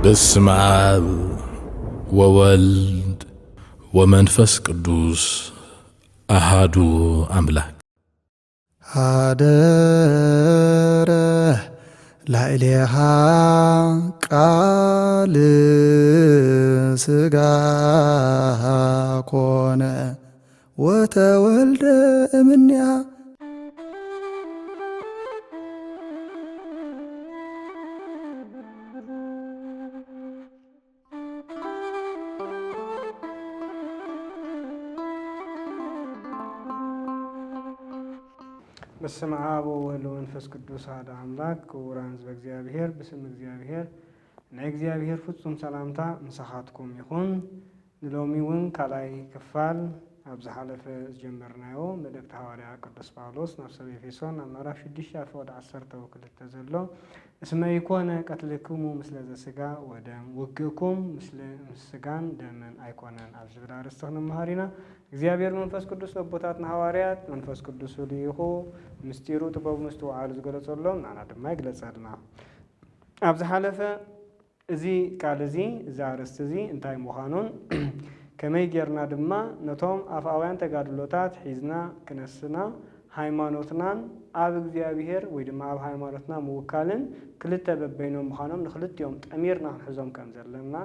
በስመ አብ ወወልድ ወመንፈስ ቅዱስ አሃዱ አምላክ አደረ ላዕሌሃ ቃል ሥጋ ኮነ ወተወልደ እምኔሃ። በስመ አብ ወወልድ ወመንፈስ ቅዱስ አሐዱ አምላክ። ክቡራን ሕዝበ እግዚአብሔር ብስም እግዚአብሔር ናይ እግዚአብሔር ፍጹም ሰላምታ ምሳኻትኩም ይኹን። ንሎሚ እውን ካልኣይ ክፋል ኣብ ዝሓለፈ ዝጀመርናዮ መልእክቲ ሐዋርያ ቅዱስ ጳውሎስ ናብ ሰብ ኤፌሶን ኣብ ምዕራፍ 6:12 ዘሎ እስመ ኢኮነ ቀትልክሙ ምስለ ዘሥጋ ወደም ውግእኩም ምስለ ስጋን ደምን ኣይኮነን ኣብ ዝብል ኣርእስቲ ክንመሃር ኢና። እግዚአብሔር መንፈስ ቅዱስ ለቦታትና ሐዋርያት መንፈስ ቅዱስ ልይኹ ምስጢሩ ጥበቡ ምስትውዓሉ ዝገለጸሎም ንዓና ድማ ይግለጸልና። ኣብ ዝሓለፈ እዚ ቃል እዚ ኣርእስቲ እዚ እንታይ ምዃኑን ከመይ ጌርና ድማ ነቶም ኣፍኣውያን ተጋድሎታት ሒዝና ክነስና ሃይማኖትናን ኣብ እግዚአብሔር ወይ ድማ ኣብ ሃይማኖትና ምውካልን ክልተ በበይኖም ምዃኖም ንክልቲኦም ጠሚርና ክንሕዞም ከም ዘለና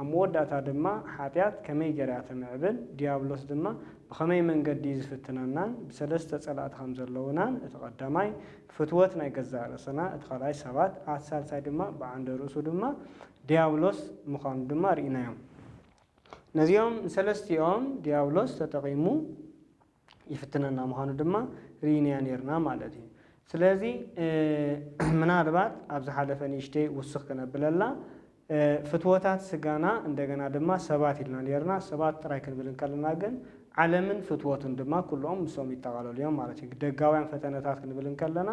ኣብ መወዳእታ ድማ ሓጢአት ከመይ ጌርያ ተምዕብል ዲያብሎስ ድማ ብኸመይ መንገዲ ዝፍትነናን ብሰለስተ ጸላእቲ ከም ዘለውናን እቲ ቀዳማይ ፍትወት ናይ ገዛእ ርእስና እቲ ካልኣይ ሰባት እቲ ሳልሳይ ድማ ብዓንዲ ርእሱ ድማ ዲያብሎስ ምዃኑ ድማ ርኢናዮም። ነዚኦም ሰለስቲኦም ዲያብሎስ ተጠቂሙ ይፍትነና ምዃኑ ድማ ርኢናያ ነርና ማለት እዩ። ስለዚ ምናልባት ኣብ ዝሓለፈ ንእሽተይ ውስኽ ክነብለላ ፍትወታት ስጋና እንደገና ድማ ሰባት ኢልና ነርና። ሰባት ጥራይ ክንብል ከለና ግን ዓለምን ፍትወቱን ድማ ኩሎም ምሶም ይጠቃለሉ እዮም ማለት እዩ። ደጋውያን ፈተነታት ክንብል ከለና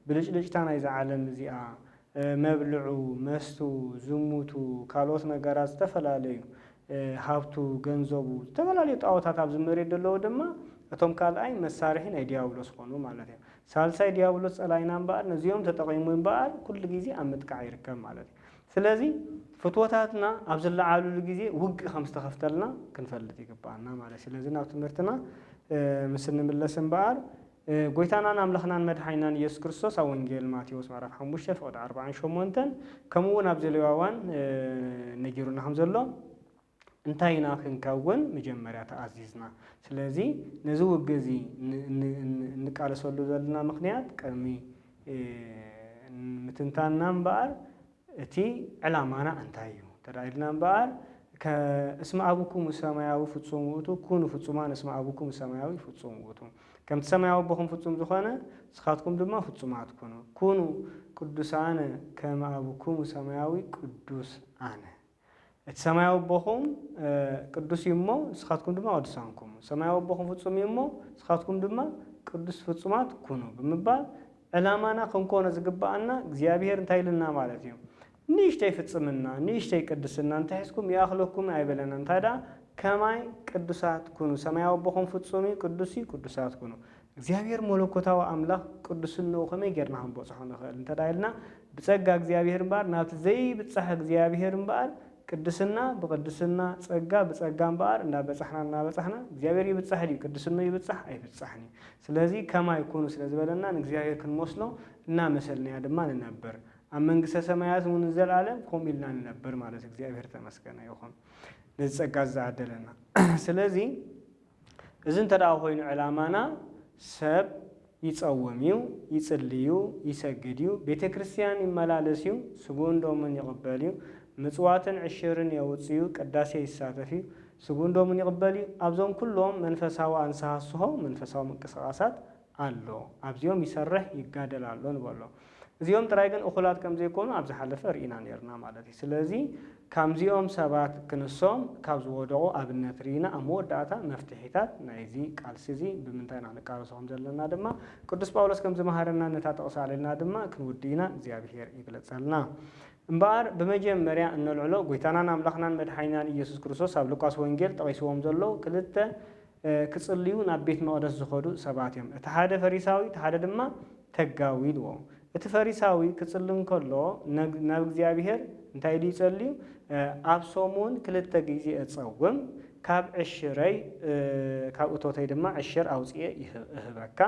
ብልጭልጭታ ናይዚ ዓለም እዚኣ መብልዑ፣ መስቱ፣ ዝሙቱ፣ ካልኦት ነገራት ዝተፈላለዩ ሃብቱ፣ ገንዘቡ ዝተፈላለዩ ጣዖታት ኣብ ዝመሬት ዘለዉ ድማ እቶም ካልኣይ መሳርሒ ናይ ዲያብሎስ ኮኑ ማለት እዩ። ሳልሳይ ዲያብሎስ ጸላይና እምበኣር ነዚኦም ተጠቂሙ እምበኣር ኩሉ ግዜ ኣብ ምጥቃዕ ይርከብ ማለት እዩ። ስለዚ ፍትወታትና ኣብ ዝለዓሉሉ ግዜ ውግእ ከም ዝተኸፍተልና ክንፈልጥ ይግባአና ማለት እዩ። ስለዚ ናብ ትምህርትና ምስ እንምለስ እምበኣር ጎይታናን ኣምላኽናን መድሓኒናን ኢየሱስ ክርስቶስ ኣብ ወንጌል ማቴዎስ ምዕራፍ 5:48 ከምኡውን ኣብ ዘሌዋውያን ነጊሩና ከም ዘሎ እንታይ ኢና ክንከውን መጀመርያ ተኣዚዝና። ስለዚ ነዚ ውግእ እዚ እንቃለሰሉ ዘለና ምክንያት ቀድሚ ምትንታንና እምበኣር እቲ ዕላማና እንታይ እዩ ተዳኢልና እምበኣር እስመ አቡኩም ሰማያዊ ፍጹም ውእቱ ኩኑ ፍጹማን እስመ አቡኩም ሰማያዊ ፍጹም ውእቱ። ከምቲ ሰማያዊ ኣቦኹም ፍጹም ዝኾነ ንስኻትኩም ድማ ፍጹማት ኩኑ። ኩኑ ቅዱሳነ ከመ አቡኩም ሰማያዊ ቅዱስ ኣነ። እቲ ሰማያዊ ኣቦኹም ቅዱስ እዩ እሞ ንስኻትኩም ድማ ቅዱሳንኩም፣ ሰማያዊ ኣቦኹም ፍጹም እዩ እሞ ንስኻትኩም ድማ ቅዱስ ፍጹማት ኩኑ ብምባል ዕላማና ክንኮነ ዝግባአና እግዚአብሔር እንታይ ኢልና ማለት እዩ። ንእሽተይ ፍጽምና ንእሽተይ ቅድስና እንተሒዝኩም ይኣኽለኩም ኣይበለና። እንታይ ደኣ ከማይ ቅዱሳት ኩኑ፣ ሰማያዊ ኣቦኹም ፍጹም እዩ ቅዱስ እዩ ቅዱሳት ኩኑ። እግዚአብሔር መለኮታዊ ኣምላኽ ቅዱስነኡ ከመይ ጌርና ክንበፅሖ ንኽእል እንተዳኢልና ብጸጋ እግዚአብሔር እምበኣር ናብቲ ዘይብጻሕ እግዚአብሔር እምበኣር ቅድስና ብቅድስና ጸጋ ብጸጋ እምበኣር እናበጻሕና እግዚአብሔር ይብጻሕ ድዩ ቅድስና ይብጻሕ ኣይብጻሕኒ። ስለዚ ከማይ ኩኑ ስለ ዝበለና ንእግዚአብሔር ክንመስሎ እናመሰልናያ ድማ ንነብር ኣብ መንግስተ ሰማያት እውን ዘለዓለም ከምኡ ኢልና ንነብር ማለት እግዚአብሔር ተመስገነ ይኹን ነዚ ጸጋ ዝዓደለና። ስለዚ እዚ እንተደኣ ኮይኑ ዕላማና ሰብ ይጸውም እዩ፣ ይጽልዩ፣ ይሰግድ እዩ፣ ቤተ ክርስቲያን ይመላለስ እዩ፣ ስጉንዶምን ይቕበል እዩ፣ ምጽዋትን ዕሽርን የውፅዩ፣ ቅዳሴ ይሳተፍ እዩ፣ ስጉንዶምን ይቕበል እዩ። ኣብዞም ኩሎም መንፈሳዊ ኣንሰሃስሆ መንፈሳዊ ምንቅስቃሳት ኣሎ፣ ኣብዚኦም ይሰርሕ ይጋደል ኣሎ ንበሎ። እዚኦም ጥራይ ግን እኹላት ከም ዘይኮኑ ኣብ ዝሓለፈ ርኢና ነርና ማለት እዩ። ስለዚ ከምዚኦም ሰባት ክንሶም ካብ ዝወደቑ ኣብነት ርኢና ኣብ መወዳእታ መፍትሒታት ናይዚ ቃልሲ እዚ ብምንታይ ኢና ንቃለሶ ከም ዘለና ድማ ቅዱስ ጳውሎስ ከም ዝመሃረና ነታ ጠቕሳለልና ድማ ክንውድኢና እግዚአብሔር ይግለጸልና እምበኣር። በመጀመርያ እንልዕሎ ጎይታናን ኣምላኽናን መድሓኒናን ኢየሱስ ክርስቶስ ኣብ ሉቃስ ወንጌል ጠቂስዎም ዘሎ ክልተ ክጽልዩ ናብ ቤት መቕደስ ዝኸዱ ሰባት እዮም። እቲ ሓደ ፈሪሳዊ እቲ ሓደ ድማ ተጋዊ ኢልዎ። እቲ ፈሪሳዊ ክጽልም ከሎ ናብ እግዚአብሔር እንታይ ዲ ይጸልዩ ኣብ ሰሙን 2 ግዜ እጸውም ካብ ዕሽረይ ካብ እቶተይ ድማ ዕሽር ኣውጽየ ይህበካ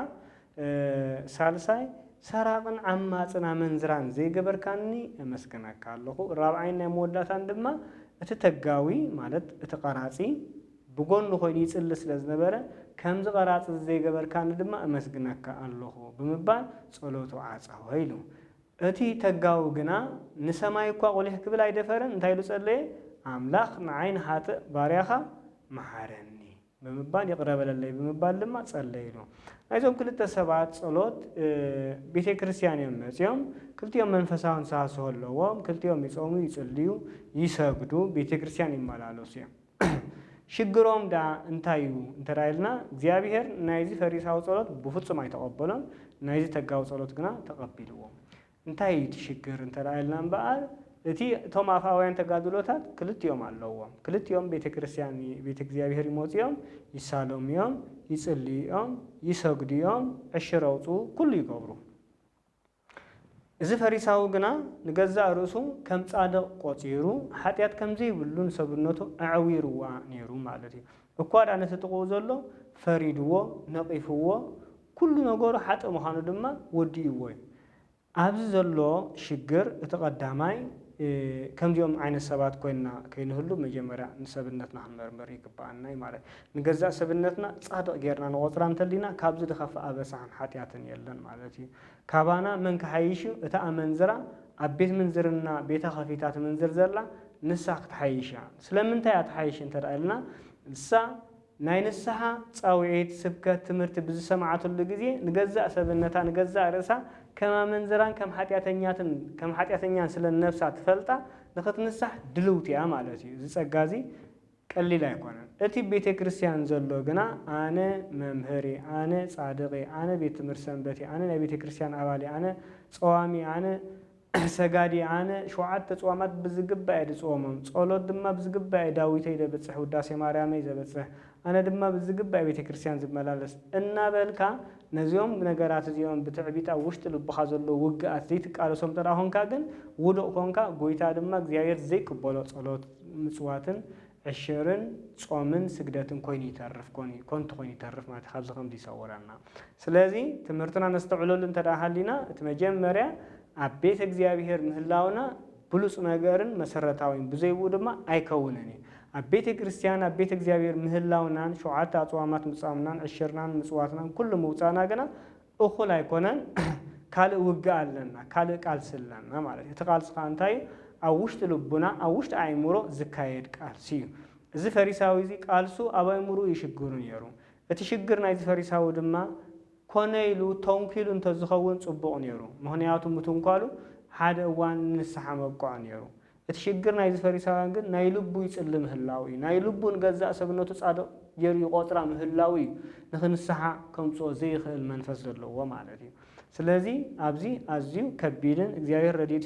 ሳልሳይ ሰራቅን ዓማጽና መንዝራን ዘይገበርካኒ እመስግነካ ኣለኹ ራብዓይ ናይ መወዳታን ድማ እቲ ተጋዊ ማለት እቲ ቀራጺ ብጎን ኮይኑ ይጽል ስለዝነበረ ከምዚ ቀራጺ ዘይገበርካኒ ድማ እመስግነካ ኣለኹ ብምባል ጸሎቱ ዓጻወ ኢሉ እቲ ተጋዊ ግና ንሰማይ እኳ ቆሊሕ ክብል አይደፈረን እንታይ ኢሉ ጸለየ አምላኽ ንዓይን ሃጥእ ባርያኻ መሐረኒ ብምባል ይቅረበለለይ ብምባል ድማ ጸለየ ኢሉ አይዞም ክልተ ሰባት ጸሎት ቤተ ክርስቲያን መጽዮም ክልቲዮም መንፈሳውን ሳህሶ ኣለዎም ክልቲዮም ይጾሙ ይጽልዩ ይሰግዱ ቤተ ክርስቲያን ይመላለሱ ሽግሮም ዳ እንታዩ እንተራይልና እግዚአብሔር ናይዚ ፈሪሳው ጸሎት በፍጹም አይተቀበሎም ናይዚ ተጋው ጸሎት ግና ተቀበልዎ እንታይ ትሽግር እንተራይልና በአል እቲ ቶም አፋውያን ተጋድሎታት ክልቲዮም ኣለዎም ክልቲዮም ቤተ ክርስቲያን ቤተ እግዚአብሔር ይሞጽዮም ይሳለምዮም ይጽልዩዮም ይሰግዱዮም ዕሽረውጹ ኩሉ ይገብሩ እዚ ፈሪሳው ግና ንገዛ ርእሱ ከም ጻድቅ ቆጺሩ ኃጢአት ከም ዘይብሉን ሰብነቱ አዕዊርዋ ነይሩ ማለት እዩ እኳ ዳነ ተጥቆ ዘሎ ፈሪድዎ ነቂፍዎ ኩሉ ነገሩ ኃጥ መኻኑ ድማ ወዲይዎ ኣብዚ ዘሎ ሽግር እተቀዳማይ ከምዚኦም አይነት ሰባት ኮይና ከይንህሉ መጀመሪያ ንሰብነትና ክንመርመር ይግባአናይ ማለት ንገዛ ሰብነትና ጻድቅ ጌርና ንቆጽራ እንተሊና ካብዚ ድኸፍ አበሳን ኃጢአትን የለን ማለት እዩ ካባና መን ከሐይሽ እታ አመንዝራ አቤት መንዝርና ቤተ ኸፊታት መንዝር ዘላ ንሳ ክትሐይሻ ስለምንታይ አትሐይሽ እንተራይልና ንሳ ናይ ንስሓ ጻውዒት ስብከት ትምህርት ብዝሰማዓትሉ ግዜ ንገዛ ሰብነታ ንገዛ ርእሳ ከማ መንዝራን ከም ኃጢአተኛን ስለ ነፍሳ ትፈልጣ ንኽትንሳሕ ድልውቲያ ማለት እዩ ዝጸጋዚ ቀሊል አይኮነን እቲ ቤተ ክርስቲያን ዘሎ ግና አነ መምህሪ አነ ጻድቂ አነ ቤት ትምህርት ሰንበቲ አነ ናይ ቤተ ክርስቲያን አባሊ አነ ጸዋሚ አነ ሰጋዲ አነ ሸውዓተ ጾማት ብዝግባይ ድጾሞም ጸሎት ድማ ብዝግባይ ዳዊተይ ደበጽሕ ውዳሴ ማርያም ይዘበጽሕ አነ ድማ ብዝግባይ ቤተ ክርስቲያን ዝመላለስ እናበልካ ነዚኦም ነገራት እዚኦም ብትዕቢጣ ውሽጥ ልብኻ ዘሎ ውግአት ዘይትቃለሶም ተራሆንካ ግን ውዱቅ ኮንካ ጎይታ ድማ እግዚአብሔር ዘይቅበሎ ጸሎት ምጽዋትን ዕሽርን ጾምን ስግደትን ኮይኑ ይተርፍ ኮንቱ ኮይኑ ይተርፍ ማለት ካብዚ ከምዚ ይሰውረና ስለዚ ትምህርትና ነስተዕለሉ እንተዳሃሊና እቲ መጀመርያ ኣብ ቤተ እግዚአብሔር ምህላውና ብሉጽ ነገርን መሰረታዊን ብዘይቡ ድማ አይከውነን ኣብ ቤተ ክርስቲያን ኣብ ቤተ እግዚአብሔር ምህላውናን ሸውዓተ አጽዋማት ምጻምናን ዕሽርናን ምጽዋትናን ኩሉ ምውጻና ግና እኹል አይኮነን ካልእ ውግእ ኣለና ካልእ ቃልሲ ኣለና ማለት እቲ ቃልሲ ከዓ እንታይ ኣብ ውሽጢ ልቡና ኣብ ውሽጢ አእምሮ ዝካየድ ቃልሲ እዩ እዚ ፈሪሳዊ እዚ ቃልሱ ኣብ አእምሮ ይሽግሩ ነይሩ እቲ ሽግር ናይዚ ፈሪሳዊ ድማ ኮነይሉ ተንኪሉ እንተዝኸውን ጽቡቕ ነይሩ ምክንያቱ ምትንኳሉ ሓደ እዋን ንስሓ መብቅዖ ነይሩ እቲ ሽግር ናይዚ ፈሪሳውያን ግን ናይ ልቡ ይጽልም ምህላዊ ናይ ልቡን ገዛእ ሰብነቱ ጻድቅ ጌሩ ይቆጥራ ምህላዊ ንኽንስሓ ከምጽኦ ዘይኽእል መንፈስ ዘለዎ ማለት እዩ ስለዚ ኣብዚ ኣዝዩ ከቢድን እግዚአብሔር ረድኤቱ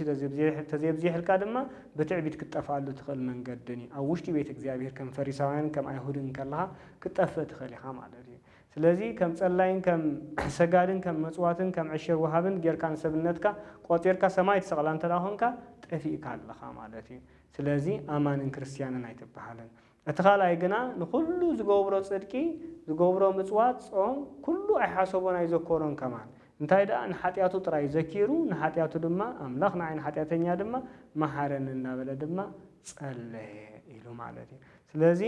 ተዘይብዝሕልካ ድማ በትዕቢት ክትጠፋሉ ትኽእል መንገድን ኣብ ውሽጢ ቤተ እግዚአብሔር ከም ፈሪሳውያን ከም አይሁድን ከለኻ ክትጠፍእ ትኽእል ኢኻ ማለት እዩ ስለዚ ከም ጸላይን ከም ሰጋድን ከም መጽዋትን ከም ዕሽር ወሃብን ጌርካ ንሰብነትካ ቆጢርካ ሰማይ ተሰቕላ እንተዳኾንካ ጠፊእካ ኣለኻ ማለት እዩ ስለዚ ኣማንን ክርስቲያንን ኣይትበሃልን እቲ ካልኣይ ግና ንኩሉ ዝገብሮ ጽድቂ ዝገብሮ ምጽዋት ጾም ኩሉ ኣይሓሰቦን ኣይዘከሮን ከማን እንታይ ደኣ ንኃጢአቱ ጥራይ ዘኪሩ ንኃጢአቱ ድማ አምላኽ ንዓይን ኃጢአተኛ ድማ መሐረን እናበለ ድማ ጸለየ ኢሉ ማለት እዩ ስለዚ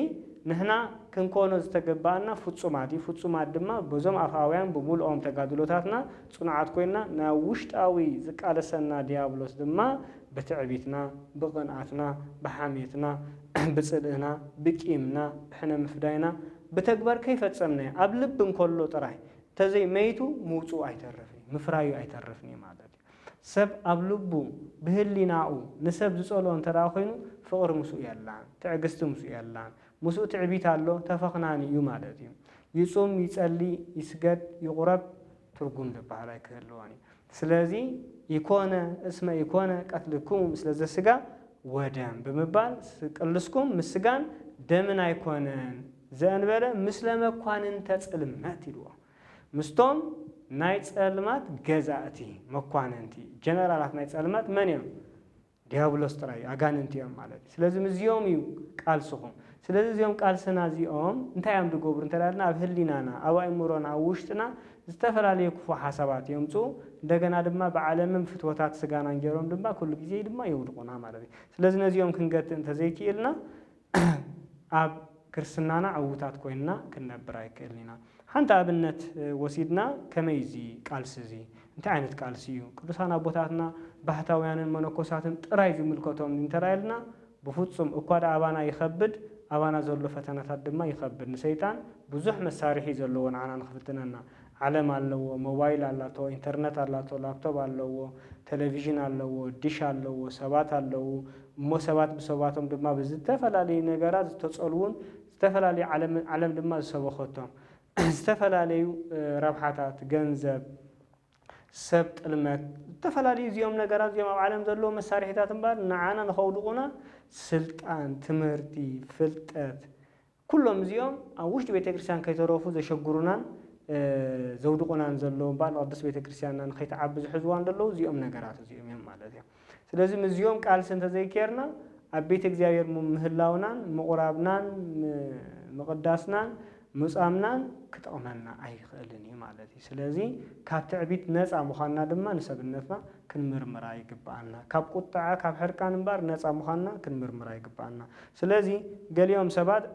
ንሕና ክንኮኖ ዝተገባአና ፍጹማት ድማ በዞም አፋውያን ብሙልኦም ተጋድሎታትና ጽኑዓት ኮይና ናብ ውሽጣዊ ዝቃለሰና ዲያብሎስ ድማ በትዕቢትና ብቕንዓትና ብሓሜትና ብጽልእና ብቂምና ብሕነ ምፍዳይና ብተግባር ከይፈጸምና ኣብ ልብ እንከሎ ጥራይ ተዘይ መይቱ ምውፁእ ኣይተርፍኒ ምፍራዩ ኣይተርፍኒ ማለት እዩ ሰብ ኣብ ልቡ ብህሊናኡ ንሰብ ዝጸልኦ እንተዳ ኮይኑ ፍቅሪ ምስኡ የላን ትዕግስቲ ምስኡ የላን ምስኡ ትዕቢት ኣሎ ተፈኽናኒ እዩ ማለት እዩ ይጹም ይጸሊ ይስገድ ይቁረብ ትርጉም ዝበሃል ኣይክህልዎን ስለዚ ይኮነ እስመ ይኮነ ቀትልኩም ምስለ ዘስጋ ወደም ብምባል ቅልስኩም ምስጋን ደምን ኣይኮነን ዘእንበለ ምስለ መኳንን ተጽልመት ይልዎ ምስቶም ናይ ጸልማት ገዛእቲ መኳነንቲ ጀነራላት ናይ ጸልማት መን እዮም ዲያብሎስ ጥራይ አጋንንቲዮም ማለት ስለዚህ ምዚዮም እዩ ቃልስኹም ስለዚህ እዚኦም ቃልስና እዚኦም እንታይ እዮም ድገብሩ እንተላልና ኣብ ህሊናና ኣብ አእምሮና ኣብ ውሽጥና ዝተፈላለዩ ክፉ ሓሳባት የምፁ እንደገና ድማ በዓለምን ፍትወታት ስጋና እንጀሮም ድማ ኩሉ ጊዜ ድማ ይውድቁና ማለት እዩ ስለዚህ ነዚኦም ክንገት እንተዘይክኢልና ኣብ ክርስትናና ዓውታት ኮይንና ክንነብር ኣይክእልኒና ሓንቲ ኣብነት ወሲድና ከመይዚ ቃልስዚ እንታይ ዓይነት ቃልሲ እዩ ቅዱሳን ኣቦታትና ባህታውያንን መነኮሳትን ጥራይ ዝምልከቶም እንተራይልና ብፍጹም እኳ አባና ይኸብድ አባና ዘሎ ፈተናታት ድማ ይኸብድ ንሰይጣን ብዙሕ መሳርሒ ዘለዎ ንዓና ንኽፍትነና ዓለም ኣለዎ ሞባይል ኣላቶ ኢንተርኔት ኣላቶ ላፕቶፕ ኣለዎ ቴሌቪዥን ኣለዎ ዲሽ ኣለዎ ሰባት ኣለዎ እሞ ሰባት ብሰባቶም ድማ ብዝተፈላለዩ ነገራት ዝተጸልውን ዝተፈላለዩ ዓለም ድማ ዝሰበኸቶም ዝተፈላለዩ ረብሓታት ገንዘብ ሰብ ጥልመት ዝተፈላለዩ እዚኦም ነገራት እዚኦም ኣብ ዓለም ዘለዎ መሳርሒታት እምበር ንዓና ንኸውድቁና ስልጣን ትምህርቲ ፍልጠት ኩሎም እዚኦም ኣብ ውሽጢ ቤተክርስትያን ከይተረፉ ዘሸግሩናን ዘውድቁናን ዘለዎ እምበር ቅዱስ ቤተክርስትያንና ንኸይተዓቢ ዝሕዝዋን ዘለዉ እዚኦም ነገራት እዚኦም እዮም ማለት እዮም ስለዚህ እዚኦም ቃልሲ እንተዘይኬርና ኣብ ቤተ እግዚአብሔር ምህላውናን ምቁራብናን ምቅዳስናን ምጻምናን ክጠቅመና ኣይኽእልን እዩ ማለት እዩ ስለዚህ ካብ ትዕቢት ነፃ ምዃንና ድማ ንሰብነትና ክንምርምራ ይግባአና ካብ ቁጣዓ ካብ ሕርቃን እምበር ነፃ ምዃንና ክንምርምራ ይግባአና ስለዚህ ገሊኦም ሰባት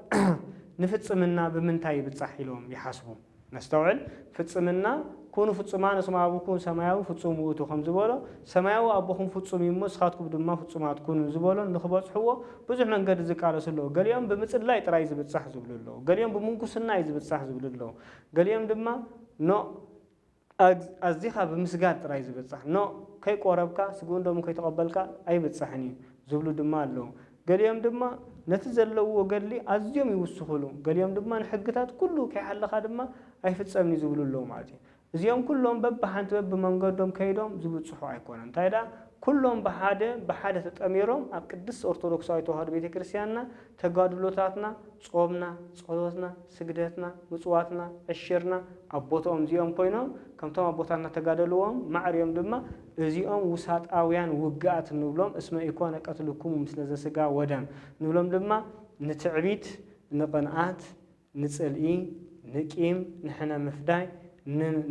ንፍጽምና ብምንታይ ይብጻሕ ኢሎም ይሓስቡ نستوعب فتصمنا كونوا فتصمان اسمع أبوكم سمايو فتصوم وتوخم زبالة سمايو أبوكم فتصوم يمس خاتكم بدون ما فتصومات كونوا زبالة نخبص حوا بزح من قد ذكر سلوا قال يوم بمثل لا يترايز بتصح زبل الله قال يوم بمنكو سنايز بتصح زبل الله قال يوم دما نو أزديخا بمسجات ترايز بتصح نو كي قربك سجون دوم كي تقبلك أي بتصحني زبل دما الله قال يوم دما نتزلوا وقال لي أزيوم يوسخلوا قال يوم دما الحقتات كله كي حل خادمة أي فتصمني زبل الله معتي زيهم كلهم بحنت بمنقدهم كيدهم زبل صحوا يكونن تايدا كلهم بحادة تأميرهم أقدس أرثوذكساوي توحد بيت كريستياننا تقادلوتاتنا صومنا صلواتنا سجدتنا مصواتنا الشرنا أبوتهم زيهم كوينهم كم توم أبوتنا تقادلوهم مع ريم دما زيهم وسات أويان وقعت نقولهم اسمه يكون قتلكم مثل زسقا ودم نقولهم دما نتعبيت نقنعات نسألي نقيم نحنا مفداي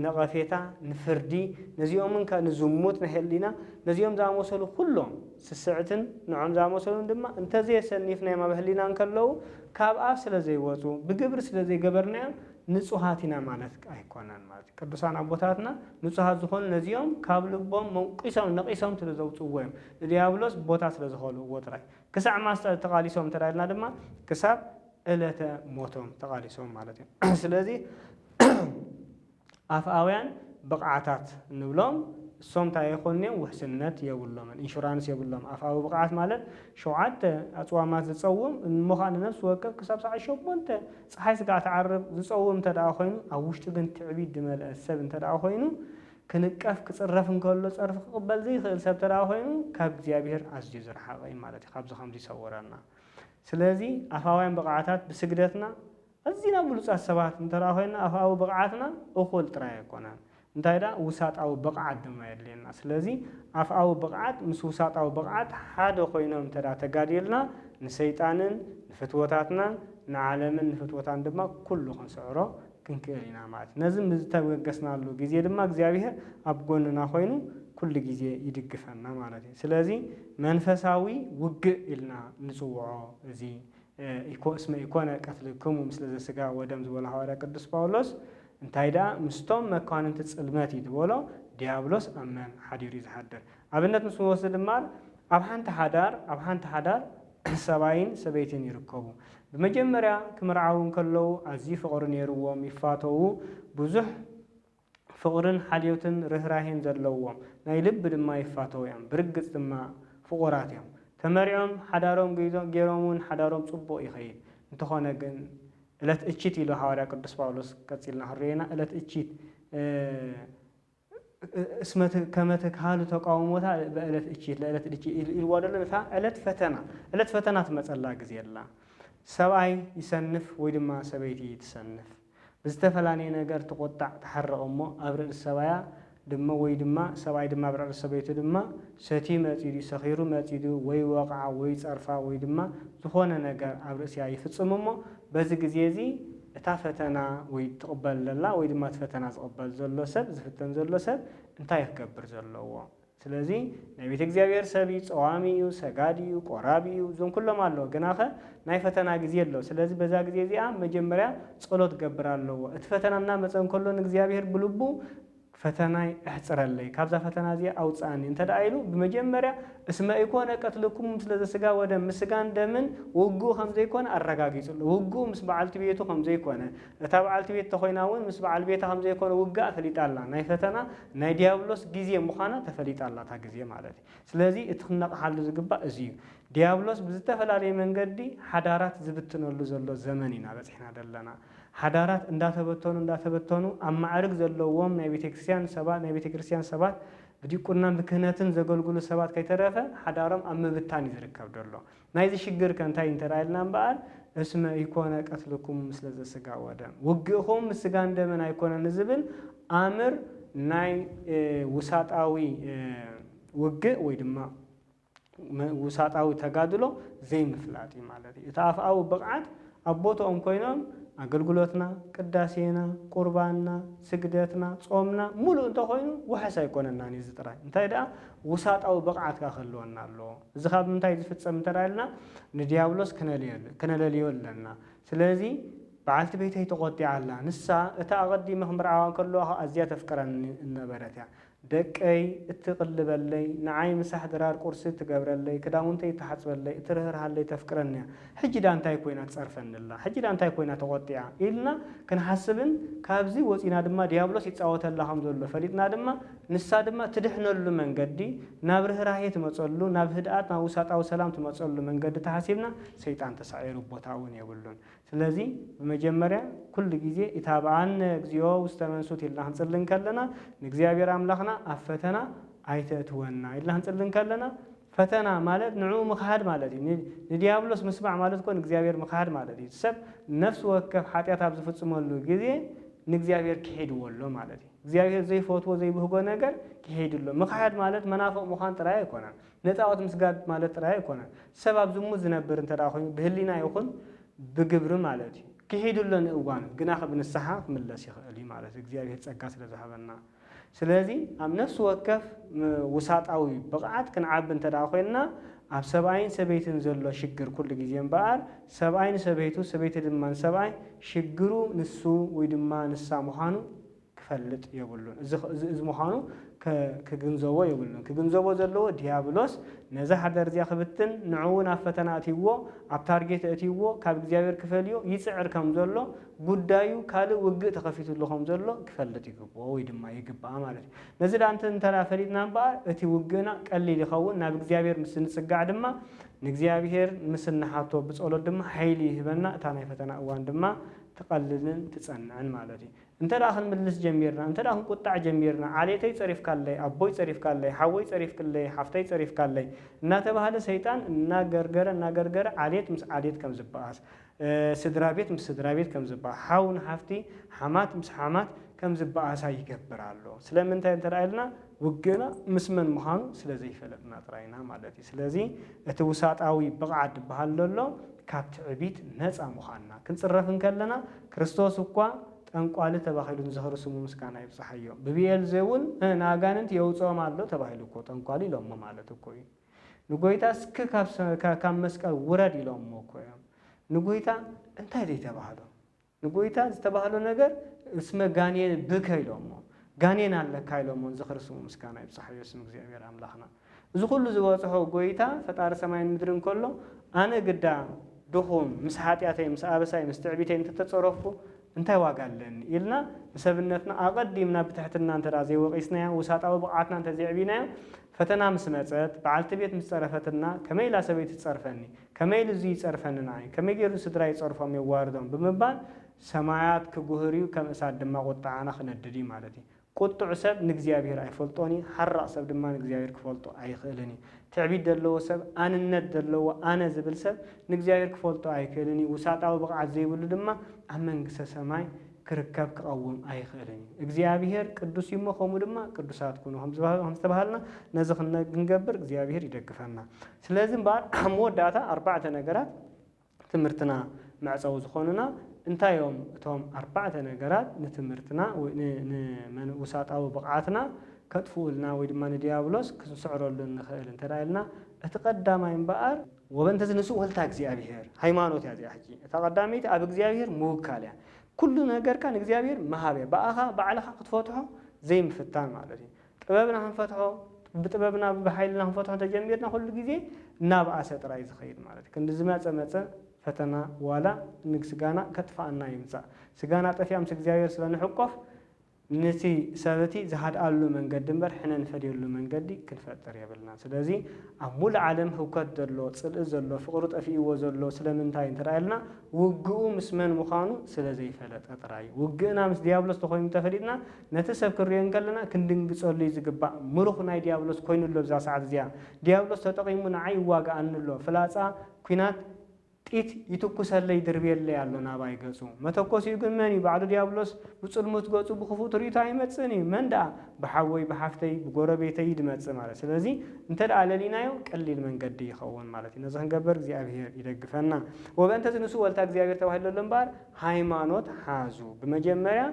نغفيتا نفردي نزيوم من كان زموت نحلينا نزيوم زعم وصلوا كلهم سسعتن نعم زعم وصلوا دما انت زي سنيفنا ما بهلينا انكلو كاب افسل زي وصو بقبر سل زي قبرنا نصوحاتنا معناتك ايكونان معناتك قدسان ابوتاتنا نصوحات زخون نزيوم كاب لبهم منقيسهم نقيسهم تلزوصو ويم ديابلوس بوتا سلازخولو وتراي كسع ما تقاليسهم ترايلنا دما كساب الته موتهم تقاليسهم معناتك ስለዚህ أفعوان بقعات نبلهم سومتا يخونين وحسنات يقولهم إنشورانس يقولهم أفعو بقعات مالت شوعات أتوامات تصوم المخان نفس وكا كسب ساعة شوبونت صحيح قاعد تعرب تصوم تداخلين أو وش تبين تعبيد دمال السبن تداخلينه كنكاف كتصرف نقول تصرف قبل زي خل سب تداخلينه كاب زيابير عزيز رحاقين مالت خبز خمسي صورنا سلازي أفعوان بقعات بسجدتنا أزينا بلوس السبات نتراهينا أو بقعتنا أخول تراي كونان نتايدا وسات أو بقعت دما يدلنا سلازي أو بقعت مسوسات أو بقعت حدا خوينهم ترى تقاريلنا نسيطانن نفتوتاتنا نعلمن نفتوتان دما كله خنسعره كنكيرنا معت نزم بزتوقسنا له جزية دما جزيابيه أبقولنا خوينو كل جزية يدقفنا معناته سلازي منفساوي وجء لنا نسوعه زي اسمه يكون قتلكم مثل السقا ودم زول حواري قدس باولوس انتايدا مستوم مكان تتصلماتي دولو ديابلوس امن حدير يزحدر ابنت مسو وسد مال ابحنت حدار سباين سبيتين يركبوا بمجمريا كمرعاون كلو ازي فقرن يروم يفاتو بزح فقرن حليوتن رهراهين زلوهم ناي لب دما يفاتو يام برغص دما فقراتهم تمريهم حدارهم جيرومون حدارهم صبو يخيل انتخونا جن إلت إتشيت إلى حواري قدس باولوس كتيلنا حرينا إلت إتشيت اسمه كمتك حالو تقاوموتها بإلت إتشيت لإلت إتشيت الوالد فا إلت فتنة مسألة جزيلا سبعي يسنف ويدما سبيتي يتسنف ብዝተፈላለየ ነገር ተቆጣዕ ተሐረቕ እሞ ኣብ ርእሲ ሰባያ ድማ ወይ ድማ ሰብኣይ ድማ ኣብ ርእሲ ሰበይቱ ድማ ሰቲ መፂዱ ሰኺሩ መፂዱ ወይ ወቕዓ ወይ ጸርፋ ወይ ድማ ዝኾነ ነገር ኣብ ርእሲያ ይፍጽም እሞ በዚ ግዜ እዚ እታ ፈተና ወይ ትቕበል ዘላ ወይ ድማ ፈተና ዝቕበል ዘሎ ሰብ ዝፍተን ዘሎ ሰብ እንታይ ክገብር ዘለዎ ስለዚ ናይ ቤተ እግዚአብሔር ሰብ ጸዋሚ እዩ ሰጋዲ እዩ ቆራቢ እዩ ዞም ኩሎም ኣለዎ ግናኸ ናይ ፈተና ግዜ ኣሎ ስለዚ በዛ ግዜ እዚኣ መጀመርያ ጸሎት ገብር ኣለዎ እቲ ፈተናና መፀን ከሎ ንእግዚአብሔር ብልቡ ፈተናይ እሕጽረለይ ካብዛ ፈተና እዚኣ ኣውፃኒ እንተዳኢሉ በመጀመርያ እስመ ኢኮነ ቀትልኩም ስለዚ ስጋ ወደም ምስጋን ደምን ውጉእ ከም ዘይኮነ አረጋጊጹሉ ውጉእ ምስ በዓልቲ ቤቱ ከም ዘይኮነ እታ በዓልቲ ቤት ተኾይናውን ምስ በዓል ቤታ ከም ዘይኮነ ውጋእ ፈሊጣላ ናይ ፈተና ናይ ዲያብሎስ ግዜ ምዃና ተፈሊጣላ ታ ግዜ ማለት ስለዚ እቲ ክነቕሓሉ ዝግባእ እዚዩ ዲያብሎስ ብዝተፈላለየ መንገዲ ሓዳራት ዝብትነሉ ዘሎ ዘመን ኢና በፂሕና ደለና ሓዳራት እንዳተበተኑ ኣብ ማዕርግ ዘለዎም ናይ ቤተክርስቲያን ሰባት ብዲቁና ብክህነትን ዘገልግሉ ሰባት ከይተረፈ ሓዳሮም ኣብ ምብታን ይዝርከብ ደሎ ናይዚ ሽግር ከንታይ እንተራይልና እምበኣር እስመ ኢኮነ ቀትልኩም ምስለ ዘስጋ ወደም ውግእኹም ምስጋን ደመን ኣይኮነን ዝብል ኣምር ናይ ውሳጣዊ ውግእ ወይ ድማ ውሳጣዊ ተጋድሎ ዘይምፍላጥ ማለት እዩ እቲ ኣፍኣዊ ብቕዓት ኣቦቶኦም ኮይኖም አገልግሎትና ቅዳሴና ቁርባንና ስግደትና ጾምና ሙሉ እንተኾይኑ ወሐስ ኣይኮነና ንዚ ጥራይ እንታይ ደኣ ውሳጣዊ ብቕዓት ካኸልወና ኣሎ እዚ ካብ እንታይ ዝፍጸም እንተራይልና ንዲያብሎስ ከነለልዮ ኣለና ስለዚ በዓልቲ ቤተይ ተቆጢዓላ ንሳ እታ ኣቐዲመ ክምርዓዋን ከለዋ ኣዝያ ተፍቅረኒ እነበረት እያ ደቀይ እትቕልበለይ ንዓይ ምሳሕ ድራር ቁርሲ ትገብረለይ ክዳውንተይ ተሓጽበለይ እትርህርሃለይ ተፍቅረኒ ሕጂ ዳ እንታይ ኮይና ትጸርፈንላ ሕጂ ዳ እንታይ ኮይና ተቆጢዓ ኢልና ክንሓስብን ካብዚ ወፂና ድማ ዲያብሎስ ይጻወተላ ከም ዘሎ ፈሊጥና ድማ ንሳ ድማ ትድሕነሉ መንገዲ ናብ ርህራሄ ትመጸሉ ናብ ህድኣት ናብ ውሳጣዊ ሰላም ትመጸሉ መንገዲ ተሓሲብና ሰይጣን ተሳዒሩ ቦታውን የብሉን ስለዚ በመጀመርያ ኩሉ ግዜ ኢታብኣነ እግዚኦ ውስተ መንሱት ኢልና ክንጽልን ከለና ንእግዚአብሔር አምላኽና አፈተና አይተትወና ኢልና ክንጽልን ከለና ፈተና ማለት ንዑ ምኻድ ማለት እዩ ንዲያብሎስ ምስማዕ ማለት ኮን እግዚአብሔር ምኻድ ማለት እዩ ሰብ ነፍስ ወከፍ ኃጢአት ኣብ ዝፍጽመሉ ግዜ ንእግዚአብሔር ክሄድወሎ ማለት እዩ እግዚአብሔር ዘይፈትዎ ዘይብህጎ ነገር ክሄድሎ ምኻድ ማለት መናፍቕ ምዃን ጥራይ ኣይኮነን ነፃወት ምስጋድ ማለት ጥራይ ኣይኮነን ሰብ ኣብ ዝሙት ዝነብር እንተዳ ኮይኑ ብህሊና ይኹን ብግብሪ ማለት እዩ ክሄድሎ ንእዋን ግና ብንስሓ ክምለስ ይኽእል እዩ ማለት እግዚአብሔር ጸጋ ስለ ዝሃበና ስለዚ ኣብ ነፍስ ወከፍ ውሳጣዊ ብቕዓት ክንዓቢ እንተዳ ኮይንና ኣብ ሰብኣይን ሰበይትን ዘሎ ሽግር ኩሉ ግዜ እምበኣር ሰብኣይን ሰበይቱ ሰበይቲ ድማ ሰብኣይ ሽግሩ ንሱ ወይ ድማ ንሳ ምዃኑ ክፈልጥ የብሉን እዚ ምዃኑ ክግንዘቦ የብሉን ክግንዘቦ ዘለዎ ዲያብሎስ ነዛ ሓደር እዚኣ ክብትን ንዕውን ኣብ ፈተና እትይዎ ኣብ ታርጌት እትይዎ ካብ እግዚአብሔር ክፈልዮ ይጽዕር ከም ዘሎ ጉዳዩ ካልእ ውግእ ተኸፊትሉ ከም ዘሎ ክፈልጥ ይግብኦ ወይ ድማ ይግባእ ማለት እዩ ነዚ ዳ እንተላ ፈሊጥና እምበኣር እቲ ውግእና ቀሊል ይኸውን ናብ እግዚአብሔር ምስ ንጽጋዕ ድማ ንእግዚአብሔር ምስ ንሓቶ ብጸሎት ድማ ሓይሊ ይህበና እታ ናይ ፈተና እዋን ድማ تقللن تتصنعن مالتي انت داخل مجلس جميرنا انت داخل قطع جميرنا عليتي صريف كالله ابوي صريف كالله حوي صريف كالله حفتي صريف كالله ناتبه هذا شيطان ناغرغر عليت مس عليت كم زباس سدرابيت مس سدرابيت كم زبا حاون حفتي حمات مس حمات كم زباس يكبرالو ስለምንታይ እንተራይልና ውግና ምስመን መሃኑ ስለዚህ ይፈለጥና ጥራይና ማለት እዩ ስለዚህ እቲ ውሳጣዊ ብቕዓት በሃለሎ ካብ ትዕቢት ነፃ መሃና ክንጽረፍን ከለና ክርስቶስ እኳ ጠንቋል ተባሂሉ ዝኽርስሙ ምስጋና ይብጽሐዮ በቢኤል ዘውን ናጋንንት የውጾም አሎ ተባሂሉ እኮ ጠንቋል ይሎም ማለት እኮ እዩ ንጎይታስ ካብ መስቀል ውረድ ይሎም እኮ ንጎይታ እንታይ ደይ ተባሃሉ ንጎይታ ዝተባሃሉ ነገር እስመ ጋኔን ብከ ይሎም ጋኔን አለ ካይሎም ዝኽርስሙ ምስጋና ይብጽሐዮ ስም እግዚአብሔር አምላኽና እዚ ሁሉ ዝበጽሖ ጎይታ ፈጣሪ ሰማይን ምድርን ከሎ አነ ግዳ ድኹም ምስ ኃጢአተይ ምስ አበሳይ ምስ ትዕቢተይ እንተተጸረፉ እንታይ ዋጋ አለን ኢልና ሰብነትና አቀዲምና ብትሕትና እንተራ ዘይወቂስናያ ወሳጣው ብቃዓትና እንተ ዘይዕቢናያ ፈተና ምስ መጸት በዓልቲ ቤት ምስ ጸረፈትና ከመይላ ሰበይት ጸርፈኒ ከመይል እዚ ይጸርፈንና ከመይ ገሩ ስድራ ይጸርፎም ይዋርዶም ብምባል ሰማያት ክጉህሪው ከም እሳት ድማ ቁጣዓና ክነድዲ ማለት እዩ ቁጥዕ ሰብ ንእግዚአብሔር አይፈልጦኒ ሓራቅ ሰብ ድማ ንእግዚአብሔር ክፈልጦ አይኽእልኒ ትዕቢት ደለዎ ሰብ አንነት ደለዎ አነ ዝብል ሰብ ንእግዚአብሔር ክፈልጦ አይክእልኒ ውሳጣው ብቕዓት ዘይብሉ ድማ ኣብ መንግስተ ሰማይ ክርከብ ክቀውም ኣይኽእልን እግዚአብሔር ቅዱስ ይመኸሙ ድማ ቅዱሳት ኩኑ ከም ዝተባሃልና ነዚ ክንገብር እግዚአብሔር ይደግፈና ስለዚህ መወዳእታ ኣርባዕተ ነገራት ትምህርትና መዕፀው ዝኾኑና እንታዮም እቶም ኣርባዕተ ነገራት ንትምህርትና ወይ ንውሳጣዊ ብቕዓትና ከጥፉልና ወይ ድማ ንዲያብሎስ ክንስዕረሉ ንኽእል እንተዳይልና እቲ ቀዳማይ እምበኣር ወበንተ ዝንሱ ወልታ እግዚአብሔር ሃይማኖት ያዚያ ሕጂ እታ ቀዳሚት ኣብ እግዚአብሔር ምውካል እያ ኩሉ ነገርካ ንእግዚአብሔር መሃብያ በኣኻ ባዕልኻ ክትፈትሖ ዘይምፍታን ማለት እዩ ጥበብና ክንፈትሖ ብጥበብና ብሓይልና ክንፈትሖ ተጀሚርና ኩሉ ግዜ እናብኣሰ ጥራይ ዝኸይድ ማለት እዩ ክንዲ ዝመፀ ፈተና ዋላ ንስጋና ከጥፋእና ይምፃእ ስጋና ጠፊያም እግዚአብሔር ስለንሕቆፍ ነቲ ሰበቲ ዝሃድኣሉ መንገዲ እምበር ሕነ ንፈድየሉ መንገዲ ክንፈጥር የብልና ስለዚ ኣብ ሙሉእ ዓለም ህውከት ዘሎ ፅልኢ ዘሎ ፍቅሩ ጠፊእዎ ዘሎ ስለምንታይ እንተራእየልና ውግኡ ምስ መን ምዃኑ ስለዘይፈለጠ ጥራይ ውግእና ምስ ዲያብሎስ ተኮይኑ ተፈሊጥና ነቲ ሰብ ክሪኦ ከለና ክንድንግፀሉ ዝግባእ ምሩኽ ናይ ዲያብሎስ ኮይኑሎ ብዛ ሰዓት እዚኣ ዲያብሎስ ተጠቂሙ ንዓይ ይዋጋኣንሎ ፍላፃ ኩናት ጢት ይትኩሰለይ ድርብየለይ ኣሎ ናባይ ገጹ መተኮሲኡ ግን መን ባዕሉ ዲያብሎስ ብፅልሙት ገጹ ብክፉእ ትርኢቱ ኣይመፅን እዩ መን ደኣ ብሓወይ ብሓፍተይ ብጎረቤተይ ድመፅእ ማለት ስለዚ እንተ ደኣ ለሊናዮ ቀሊል መንገዲ ይኸውን ማለት እዩ ነዚ ክንገበር እግዚአብሔር ይደግፈና ወበእንተ ዝንሱ ወልታ እግዚአብሔር ተባሂሉ ኣሎ እምበር ሃይማኖት ሓዙ ብመጀመርያ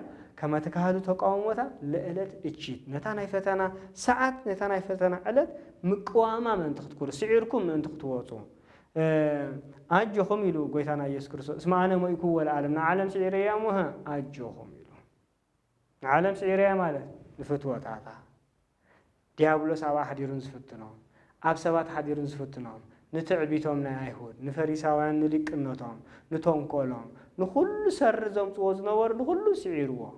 ከመ ትካሃዱ ተቃውሞታ ለዕለት እቺት ነታ ናይ ፈተና ሰዓት ነታ ናይ ፈተና ዕለት ምቅዋማ ምእንቲ ክትኩሉ ስዒርኩም ምእንቲ ክትወፁ أجهم يلو قويتنا يسوع كريستوس اسمعنا ما يكون ولا عالم عالم سعيريا موها أجهم يلو عالم سعيريا ماله الفتوى تعطى ديابلوس أو أحد يرنز فتنهم أبسوات أحد يرنز فتنهم نتعبيتهم نايهود نفريساوان نليك النطام نتونكولهم نخل سرزهم توزنا ور نخل سعيروا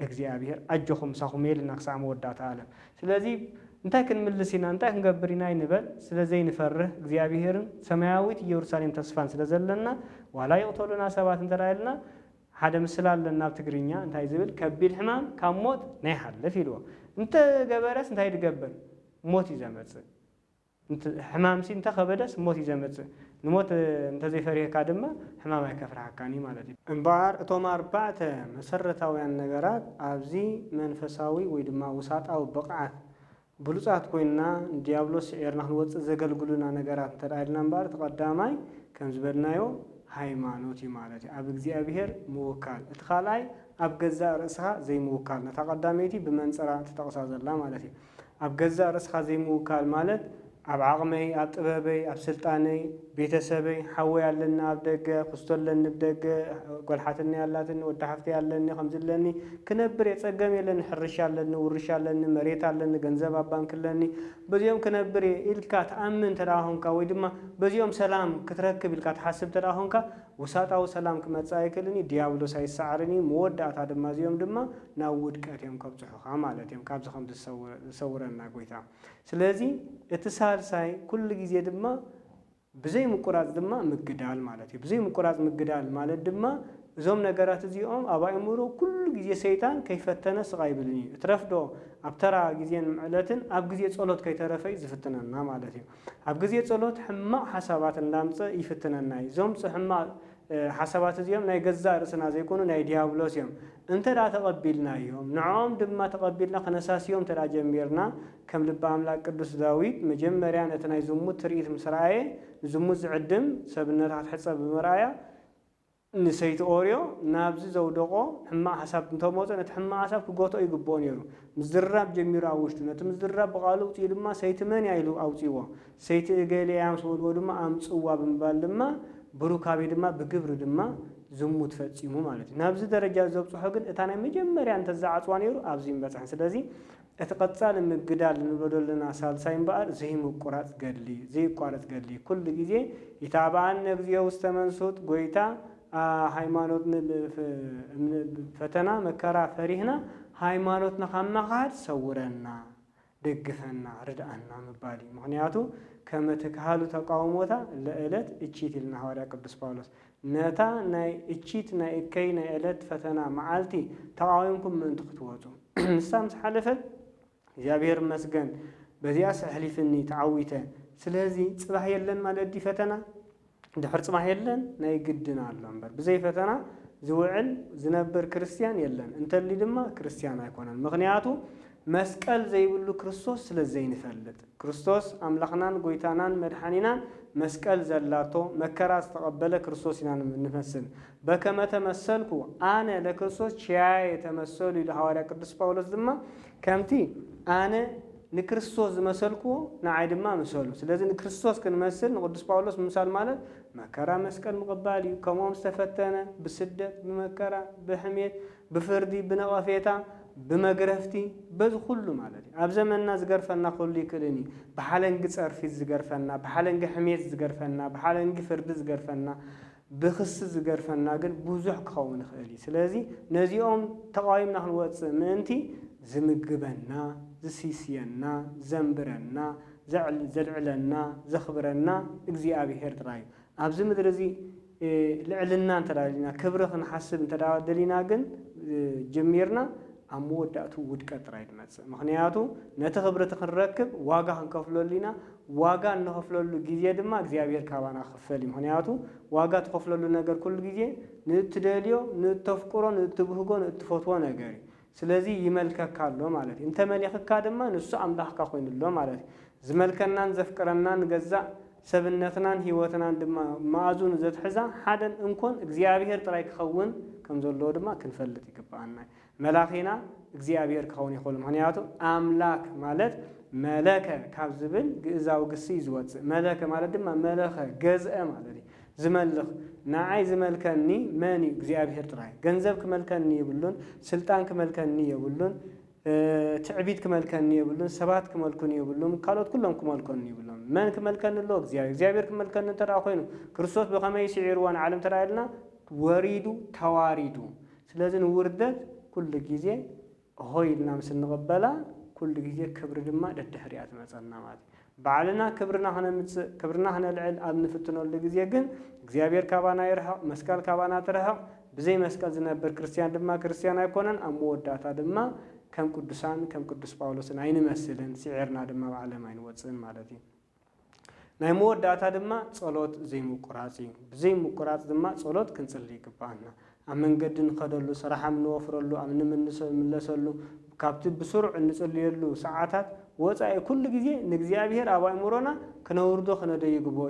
እግዚአብሔር أجهم ساخميل نقصام ودات عالم ስለዚህ እንታይ ክንምልሲና እንታይ ክንገብርና ይንበል ስለዚህ ንፈርህ እግዚአብሔርን ሰማያዊት ኢየሩሳሌም ተስፋን ስለዘለና ዋላ ይቅተሉና ሰባት እንተራይልና ሓደ ምስላለና ኣብ ትግርኛ እንታይ ዝብል ከቢድ ሕማም ካብ ሞት ናይ ሓልፍ ኢልዎ እንተ ገበረስ እንታይ ድገብር ሞት ይዘመጽእ እንተ ሕማምሲ እንተ ከበደስ ሞት ይዘመጽእ ንሞት እንተ ዘይፈሪህካ ድማ ሕማም ኣይከፍርሐካኒ ማለት እዩ እምበር እቶም ኣርባዕተ መሰረታውያን ነገራት ኣብዚ መንፈሳዊ ወይ ድማ ውሳጣዊ ብቕዓት بلوصات كوينا ديابلوس إيرنا هنوت زغلغلونا نغرات ترايلنا مبار تقداماي كم زبرنايو ሃይማኖቲ ማለት ኣብ እግዚአብሔር ሙወካል እትኻላይ ኣብ ገዛ ርእስኻ ዘይ ሙወካል ነተቀዳሜቲ በመንጸራ ተጠቅሳ ዘላ ማለት እዩ ኣብ ገዛ ርእስኻ ዘይ ሙወካል ማለት ኣብ ዓቅመይ ኣብ ጥበበይ ኣብ ስልጣነይ ቤተሰበይ ሓወይ ያለና ኣብ ደገ ክስተለን ንብደገ ጎልሓተኛ ያላትን ወደ ሓፍቲ ያለኒ ከምዝለኒ ክነብር የጸገም የለን ሕርሽ ያለኒ ውርሽ ያለኒ መሬት ያለኒ ገንዘብ ኣብ ባንክ ለኒ በዚዮም ክነብር ኢልካ ተኣምን ተራሆንካ ወይ ድማ በዚዮም ሰላም ክትረክብ ኢልካ ተሓስብ ተራሆንካ ወሳጣው ሰላም ክመጻይክልኒ ዲያብሎስ አይሳዓርኒ መወዳታ ድማ ዚዮም ድማ ናብ ውድቀትዮም ከብጽሑኻ ማለት እዮም ካብዚ ከም ዝሰውረና ጎይታ ስለዚ እትሳልሳይ ኩሉ ጊዜ ድማ ብዘይ ምቁራጽ ድማ ምግዳል ማለት እዩ ብዘይ ምቁራጽ ምግዳል ማለት ድማ እዞም ነገራት እዚኦም ኣብ ኣእምሮ ኩሉ ጊዜ ሰይጣን ከይፈተነ ስቃይብልኒ እትረፍዶ ኣብ ተራ ጊዜን ምዕለትን ኣብ ጊዜ ጸሎት ከይተረፈይ ዝፍትነና ማለት እዩ ኣብ ጊዜ ጸሎት ሕማቅ ሓሳባት እንዳምፀ ይፍትነና እዞም ሕማቅ ሓሳባት እዚኦም ናይ ገዛ ርእስና ዘይኮኑ ናይ ዲያብሎስ እዮም እንተዳ ተቀቢልናዮም ንዖም ድማ ተቀቢልና ከነሳሲዮም ተዳ ጀሚርና ከም ልበ አምላክ ቅዱስ ዳዊት መጀመሪያ ነቲ ናይ ዝሙት ትርኢት ምስራኤ ዝሙት ዝዕድም ሰብነታት ሕጸብ ምራያ ንሰይት ኦርዮ ናብዚ ዘውደቆ ሕማቅ ሓሳብ እንተሞፀ ነቲ ሕማቅ ሓሳብ ክጎቶ ይግብኦ ነይሩ ምዝራብ ጀሚሩ ኣውሽቱ ነቲ ምዝራብ በቃሉ ውፅኡ ድማ ሰይት መን ያይሉ ኣውፅዎ ሰይት ገሊያም ሰወልዎ ድማ ኣምፅዋ ብምባል ድማ ብሩካቤ ድማ ብግብር ድማ ዝሙት ፈጺሙ ማለት እዩ ናብዚ ደረጃ ዘብጽሖ ግን እታ ናይ መጀመርያ እንተዛዓጽዋ ነይሩ ኣብዚ ይበጽሕ ስለዚ እተቀጻል ምግዳል ንብሎልና ሳልሳይ እምባር ዘይምቁራጽ ገድሊ ዘይቋረጽ ገድሊ ኩሉ ጊዜ ይታባን እግዚኦ ውስተ መንሱት ጎይታ ሃይማኖት ፈተና መከራ ፈሪህና ሃይማኖትና ከመኻድ ሰውረና ደግፈና ርዳአና መባሊ ምክንያቱ ከመተካሃሉ ተቃውሞታ ለዕለት እቺት ኢልና ሐዋርያ ቅዱስ ጳውሎስ ነታ ናይ እቺት ናይ እከይ ናይ ዕለት ፈተና መዓልቲ ተቃውምኩም ምን ትክትወጡ ንሳም ዝሓለፈት እግዚአብሔር መስገን በዚያ ሰሕሊፍኒ ተዓዊተ ስለዚ ጽባህ የለን ማለት ዲ ፈተና ድሕር ጽባህ የለን ናይ ግድና ኣሎ እምበር ብዘይ ፈተና ዝውዕል ዝነብር ክርስቲያን የለን እንተሊ ድማ ክርስቲያን አይኮነን ምክንያቱ መስቀል ዘይብሉ ክርስቶስ ስለዘይ ንፈልጥ ክርስቶስ አምላኽናን ጎይታናን መድኃኒናን መስቀል ዘላቶ መከራ ተቀበለ ክርስቶስ ኢና ንመስል በከመ ተመሰልኩ አነ ለክርስቶስ ቻይ የተመሰሉ ለሐዋርያ ቅዱስ ጳውሎስ ድማ ከምቲ አነ ንክርስቶስ ዝመሰልኩ ንዓይ ድማ መሰሉ ስለዚህ ንክርስቶስ ክንመስል ንቅዱስ ጳውሎስ ምሳል ማለት መከራ መስቀል ምቅባል እዩ ከምኦም ዝተፈተነ ብስደት ብመከራ ብሕሜት ብፍርዲ ብነቐፌታ بمجرفتي بذخل مالتي أبزمنا زجرفنا خلي كلني بحالنج صرفي زجرفنا بحالنج حميت زجرفنا بحالنج فرد زجرفنا بخص زجرفنا قل بوزح كون خالي سلازي نزيهم تقايمنا الوقت منتي زمجبنا زسيسينا زنبرنا زلعلنا زخبرنا إجزي أبي هرت راي أبزم درزي لعلنا تراجعنا كبرخ نحسب تراجعنا قل جميرنا أموداتو ودكت رايد مثلا مخنياتو نتخبرت خنركب واقع هنكفلو لينا واقع نخفلو له جزية دما جزيابير كابانا خفلي مخنياتو واقع تخفلو له نجار كل جزية نتدليو نتفكرو نتبهجو نتفوتو نجاري سلازي يملك كارلو مالتي انت ملك كادما نسو أملاح كاخوين اللو مالتي زملكنا نزفكرنا نجزع سبنتنا هيوتنا دما معزون زت حزا حدا انكون جزيابير ترايك خون كم زلوا دما كنفلتي كبانا ملاخينا እግዚአብሔር ከሆነ ይቆል ምክንያቱ አምላክ ማለት መለከ ካብዝብል ግእዛው ግሲ ይዝወጽ መለከ ማለት ድማ መለኸ ገዝአ ማለት ዝመልኽ ናዓይ ዝመልከኒ ማን እግዚአብሔር ጥራይ ገንዘብ ክመልከኒ ይብሉን ስልጣን ክመልከኒ ይብሉን ትዕቢት ክመልከኒ ይብሉን ሰባት ክመልከኒ ይብሉን ካልኦት ኩሎም ክመልከኒ ይብሉን ማን ክመልከኒ ሎ እግዚአብሔር ክመልከኒ ተራ ኮይኑ ክርስቶስ በከመይ ሲዒርዋን ዓለም ተራይልና ወሪዱ ተዋሪዱ ስለዚህ ውርደት كل جزء هاي الناس النقبلة كل جزء كبر دماء الدهريات مثلا مات بعلنا كبرنا هنا العل أبن فتنو اللي جزء جن جزيابير كابانا يرها مسكال كابانا ترها بزي مسكال زنبر كريستيان دماء كريستيان يكونن أمود داتا دماء كم قدس باولوس عين مثلا سعرنا دماء بعلم عين واتسن مالتي نمود داتا دماء صلوت زي مقراص دماء صلوت كنسلي كبانا أمن قدن خدلو صراحة من وفرلو أمن من نسلو كابتب بسرعة نسليلو ساعات وصاي كل جزء نجزي بهر أباي مرونا كنوردو خندا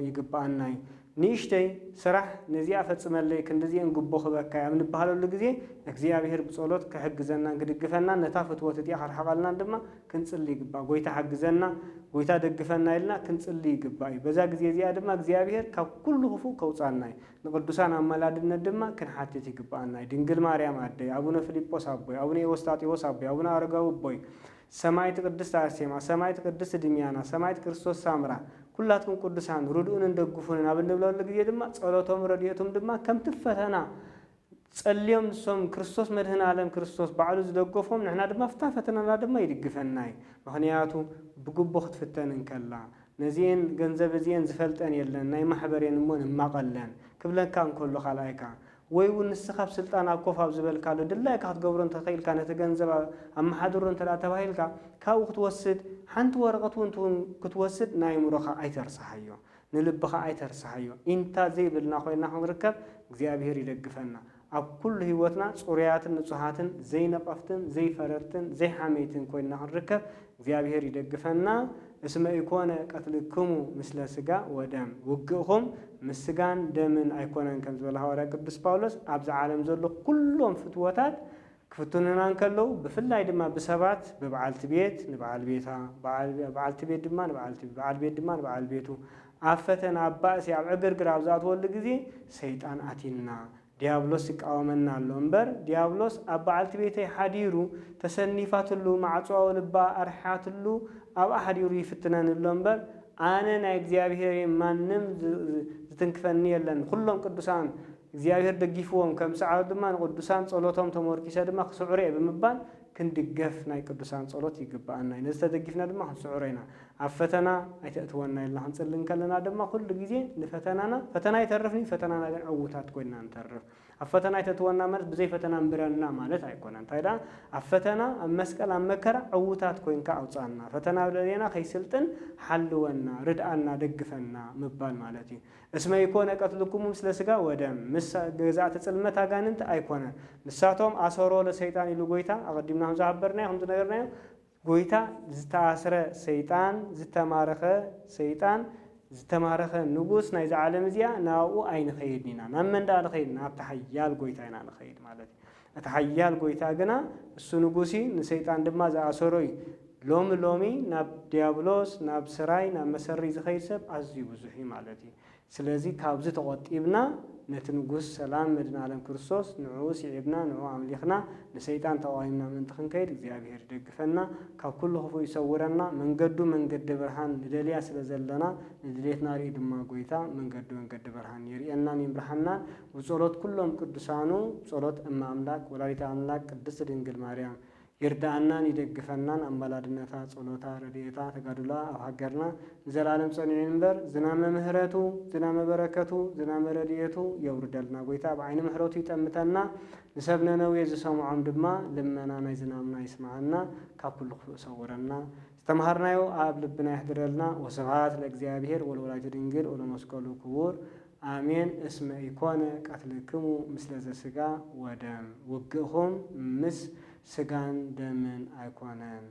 يجباناي نيشتي صراحة نزي أفتح مللي كندزي نجبو خباك أمن بحالو الجزء نجزي بهر بصولات كحق زنا قد جفنا نتافت وتدي آخر حقلنا دما كنسلي جبا قويتا حق زنا قويتا دقفنا إلنا كنسلي جباي بزا جزء زيادة ما جزي بهر كل خفو كوصاناي نقول دوسان عملا دنا دما كن حاتي جباناي دينجل ماريام عدي أبونا فيليبوس أبوي أبونا يوستاتيوس أبوي أبونا أرجاو أبوي سمايت قدس تاسيما سمايت قدس دميانا سمايت كريستوس سامرا كلاتكم قدسان ردون ندقفون أبن دبلا لقيه دما صلاتهم رديتهم دما كم تفتنا اليوم سوم كريستوس مدهن عالم كريستوس بعلو زدقفهم نحن دما فتنا لا دما يدقفناي مخنياتو بقبخت فتنن كلا نزين جنزب زين زفلتن يلن ناي محبرين مون ما قلن كبلن كان كله خلايكا ويون السخاب سلطان أكوف أو زبل كالو دللا كات جبرن تخيل كانت تجنزب أما حضرن ثلاثة بايلكا كاو توسد حنت ورقة وانتون كتوسد نايم رخا أيتر صحيو نلبخا أيتر صحيو إنت زي بالنا خوي نحن ركب زيابير يلقفنا أب كل هوتنا صوريات نصحات زي نقفتن زي فررتن زي حميتن كوي نحن ركب زيابير يلقفنا اسمه يكون قتلكم مثل سجا ودم وجههم مسجان دمن أيكونن كم زبالها ورا قدس باولوس أبز عالم زلوا كلهم فتواتات كفتوننا نكلو بفلا يدما بسبات ببعالت بيت نبعال بيتها بعالت بيت دما بعال بيت دما بعال بيتو عفتنا عباس يا عقر قراوزات ولد جزي سيطان أتينا ديابلوس يقاومنا اللومبر ديابلوس أبعالت بيتي حديرو تسنيفات اللو معطوا ولبا أرحات اللو أو أحد يري فتنان اللومبر أنا نايجزيابير مانم زتنكفني لن كلهم قدسان እግዚአብሔር ደጊፎም ከምሰዓው ድማ ቅዱሳን ጸሎቶም ተመርኪሰ ድማ ክስዑሬ በመባል ክንድገፍ ናይ ቅዱሳን ጸሎት ይግባአና ነዝተ ደጊፍና ድማ ክስዑሬና አፈተና አይተእትወና ኢልና ክንጽልን ከለና ድማ ኩሉ ግዜ ንፈተናና ፈተና ይተርፍኒ ፈተናና ግን ዕውታት ኮይና እንተርፍ አፈተና አይተእትወና ማለት ብዘይ ፈተና እንብረና ማለት አይኮነን ታይዳ አፈተና መስቀል አመከራ ዕውታት ኮይንካ አውጻና ፈተና ብለና ከይስልጥን ሐልወና ርድአና ደግፈና ምባል ማለት እዩ እስመ ይኮነ ቀትልኩም ምስለ ስጋ ወደም ምስ ገዛት ጽልመት አጋንንት አይኮነን ንሳቶም አሰሮ ለሰይጣን ኢሉ ጎይታ አቀዲምና ዛበርና ይሁን ነገርና ጎይታ ዝተአስረ ሰይጣን ዝተማረኸ ሰይጣን ዝተማረኸ ንጉስ ናይ ዓለም እዚያ ናኡ አይን ኸይድና ናመንዳ ለኸይድና ተሐያል ጎይታ ኢና ለኸይድ ማለት ተሐያል ጎይታ ግና እሱ ንጉሲ ንሰይጣን ድማ ዘአሰሮይ ሎሚ ናብ ዲያብሎስ ናብ ስራይ ናብ መሰሪ ዝኸይድ ሰብ አዝዩ ብዙሕ ማለት እዩ ስለዚ ካብዚ ተቆጢብና ነትንጉስ ሰላም መድና ዓለም ክርስቶስ ንዑ ሲዕብና ንዑ አምሊኽና ለሰይጣን ተዋይምና ምንትኽን ከይድ እግዚአብሔር ደግፈና ካብ ኩሉ ኽፉ ይሰውረና መንገዱ መንገድ ብርሃን ንደልያ ስለዘለና ንድሌትና ርኢ ድማ ጎይታ መንገድ ብርሃን ይርየና ይምርሐና ወጸሎት ኩሎም ቅዱሳኑ ጸሎት እማ አምላክ ወላዲተ አምላክ ቅድስት ድንግል ማርያም ይርዳአናን ይደግፈናን አማላድነታ ጸሎታ ረድኤታ ተጋድላ ኣብ ሃገርና ዘላለም ጸኒዕ እንበር ዝናመ ምህረቱ ዝናመ በረከቱ ዝናመ ረድኤቱ የውርደልና ጎይታ በዓይነ ምህረቱ ይጠምተና ንሰብነ ነው የዝሰምዖም ድማ ልመና ናይ ዝናምና ይስማዓና ካብ ኩሉ ሰውረና ዝተምሃርናዮ ኣብ ልብና ይሕድረልና ወስብሐት ለእግዚአብሔር ወለወላዲቱ ድንግል ወለመስቀሉ ክቡር አሜን እስመ ኢኮነ ቀትልክሙ ምስለ ዘሥጋ ወደም ውግእኹም ምስ ስጋን ደምን አይኮነን